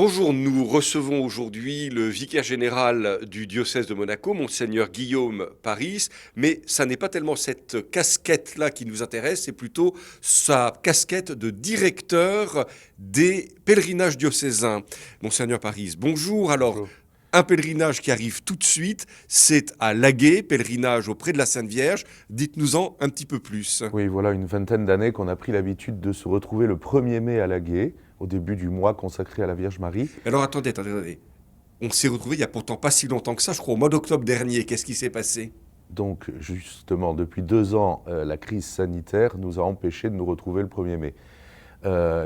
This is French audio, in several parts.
Bonjour, nous recevons aujourd'hui le vicaire général du diocèse de Monaco, Monseigneur Guillaume Paris, mais ça n'est pas tellement cette casquette-là qui nous intéresse, c'est plutôt sa casquette de directeur des pèlerinages diocésains. Monseigneur Paris, bonjour. Alors, Bonjour. un pèlerinage qui arrive tout de suite, c'est à Laguet, pèlerinage auprès de la Sainte Vierge. Dites-nous-en un petit peu plus. Oui, voilà une vingtaine d'années qu'on a pris l'habitude de se retrouver le 1er mai à Laguet, au début du mois consacré à la Vierge Marie. Alors attendez. On s'est retrouvés il y a pourtant pas si longtemps que ça, je crois au mois d'octobre dernier. Qu'est-ce qui s'est passé? Donc justement, depuis 2 ans, la crise sanitaire nous a empêchés de nous retrouver le 1er mai.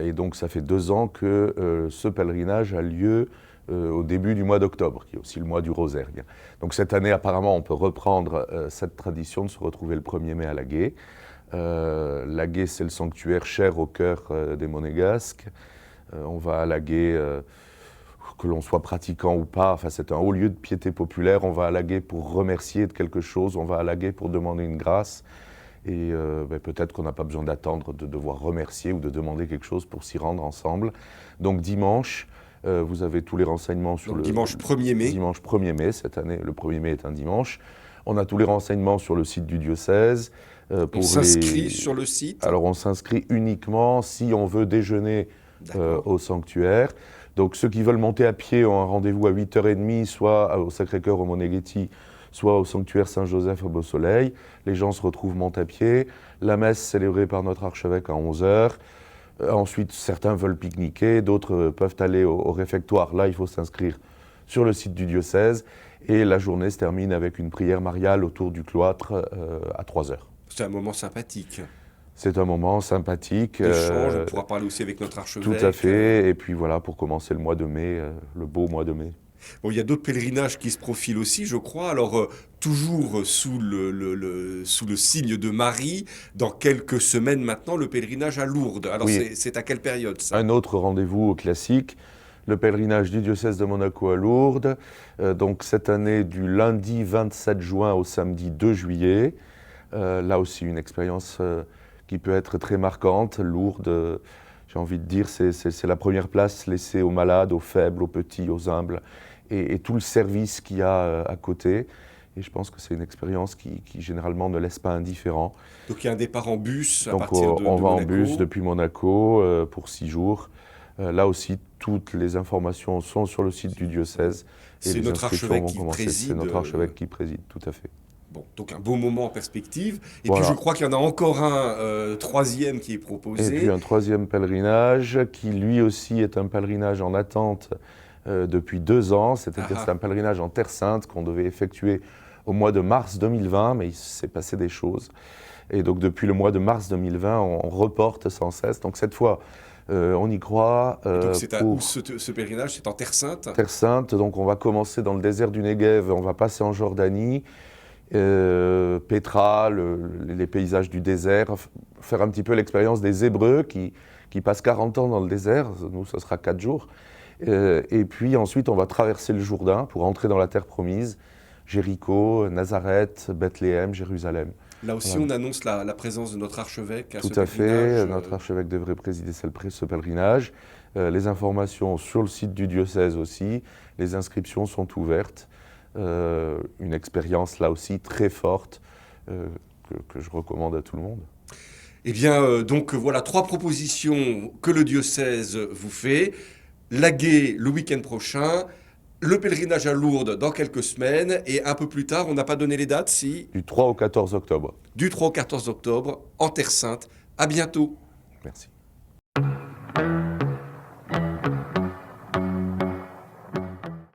Et donc ça fait 2 ans que ce pèlerinage a lieu au début du mois d'octobre, qui est aussi le mois du rosaire. Donc cette année, apparemment, on peut reprendre cette tradition de se retrouver le 1er mai à Laguet. Laguet, c'est le sanctuaire cher au cœur des Monégasques. On va à Laguet, que l'on soit pratiquant ou pas, enfin, c'est un haut lieu de piété populaire. On va à Laguet pour remercier de quelque chose, on va à Laguet pour demander une grâce. Et peut-être qu'on n'a pas besoin d'attendre de devoir remercier ou de demander quelque chose pour s'y rendre ensemble. Donc dimanche, vous avez tous les renseignements sur Donc, dimanche 1er mai. Dimanche 1er mai, cette année, le 1er mai est un dimanche. On a tous les renseignements sur le site du diocèse. On s'inscrit sur le site. Alors on s'inscrit uniquement si on veut déjeuner au sanctuaire. Donc ceux qui veulent monter à pied ont un rendez-vous à 8h30, soit au Sacré-Cœur au Moneghetti, soit au sanctuaire Saint-Joseph au Beau-Soleil. Les gens se retrouvent montent à pied. La messe célébrée par notre archevêque à 11h. Ensuite, certains veulent pique-niquer, d'autres peuvent aller au réfectoire. Là, il faut s'inscrire sur le site du diocèse. Et la journée se termine avec une prière mariale autour du cloître à 3h. C'est un moment sympathique. C'est un moment sympathique. D'échange, on pourra parler aussi avec notre archevêque. Tout à fait. Et puis voilà, pour commencer le mois de mai, le beau mois de mai. Bon, il y a d'autres pèlerinages qui se profilent aussi, je crois. Alors, toujours sous sous le signe de Marie, dans quelques semaines maintenant, le pèlerinage à Lourdes. Alors, Oui. c'est à quelle période ça? Un autre rendez-vous classique, le pèlerinage du diocèse de Monaco à Lourdes. Donc cette année, du lundi 27 juin au samedi 2 juillet. Là aussi, une expérience qui peut être très marquante. Lourdes, j'ai envie de dire, c'est la première place laissée aux malades, aux faibles, aux petits, aux humbles, et tout le service qu'il y a à côté. Et je pense que c'est une expérience qui généralement ne laisse pas indifférent. Donc, il y a un départ en bus à Donc partir on de va en Monaco. bus depuis Monaco pour 6 jours. Là aussi, toutes les informations sont sur le site du diocèse. Et C'est les notre inscriptions archevêque vont qui commencer. préside. C'est notre archevêque qui préside, tout à fait. Bon, donc un beau moment en perspective. Et Voilà. puis, je crois qu'il y en a encore un troisième qui est Et proposé. puis un troisième pèlerinage qui lui aussi est un pèlerinage en attente depuis 2 ans. C'est-à-dire c'est un pèlerinage en Terre Sainte qu'on devait effectuer au mois de mars 2020, mais il s'est passé des choses. Et donc depuis le mois de mars 2020, on reporte sans cesse. Donc cette fois, on y croit. Donc, où Pour ce pèlerinage, c'est en Terre Sainte. Terre Sainte, donc on va commencer dans le désert du Negev, on va passer en Jordanie, Pétra, les paysages du désert, faire un petit peu l'expérience des Hébreux qui passent 40 ans dans le désert, nous ce sera 4 jours. Et puis ensuite on va traverser le Jourdain pour entrer dans la terre promise, Jéricho, Nazareth, Bethléem, Jérusalem. Là aussi, Voilà. on annonce la présence de notre archevêque à Tout ce à fait, pèlerinage. notre archevêque devrait présider ce pèlerinage. Les informations sur le site du diocèse aussi, les inscriptions sont ouvertes. Une expérience là aussi très forte que je recommande à tout le monde. Eh bien, donc voilà 3 propositions que le diocèse vous fait. Laguet le week-end prochain, le pèlerinage à Lourdes dans quelques semaines, et un peu plus tard, on n'a pas donné les dates, si, Du 3 au 14 octobre. du 3 au 14 octobre, en Terre Sainte. À bientôt. Merci.